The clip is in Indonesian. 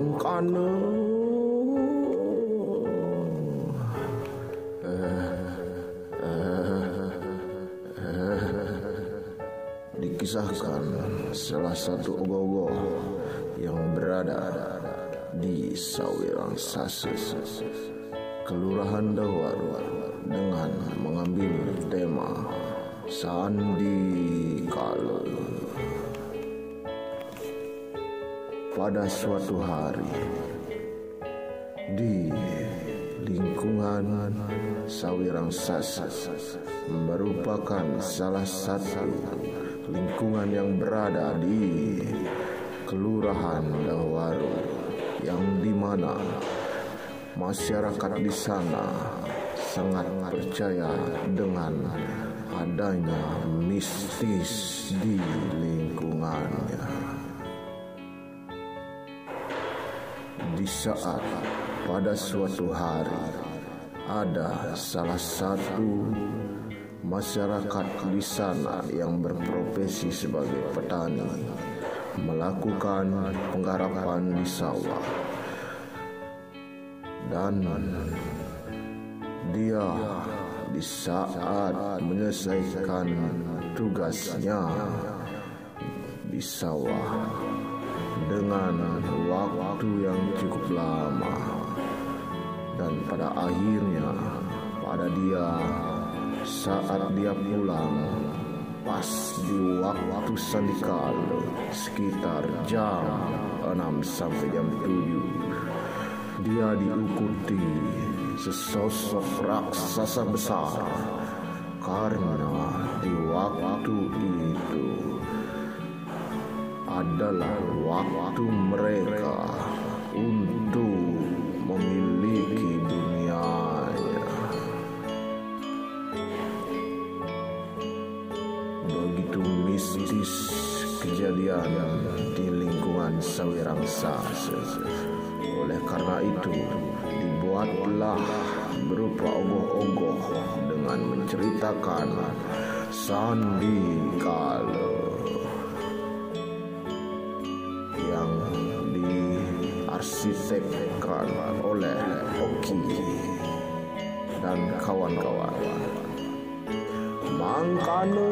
mangkana dikisahkan salah satu ogoh-ogoh yang berada di Sawirang Sase, Kelurahan Dawaru, dengan mengambil tema Sandi Kala. Pada suatu hari di lingkungan Sawirang Sase, merupakan salah satu lingkungan yang berada di Kelurahan Dawaru, yang dimana masyarakat di sana sangat percaya dengan adanya mistis di lingkungannya. Di saat pada suatu hari ada salah satu masyarakat di sana yang berprofesi sebagai petani melakukan penggarapan di sawah, dan dia di saat menyelesaikan tugasnya di sawah dengan waktu yang cukup lama, dan pada akhirnya saat dia pulang pas di waktu sandikala sekitar jam 6 sampai jam 7, dia diikuti sesosok raksasa besar, karena di waktu itu adalah waktu mereka untuk memiliki dunianya. Begitu mistis kejadian di lingkungan Sawirang Sase. Oleh karena itu dibuatlah berupa ogoh-ogoh dengan menceritakan Sandi Kala yang diarsitekkan oleh Oki dan kawan-kawan. Mangkana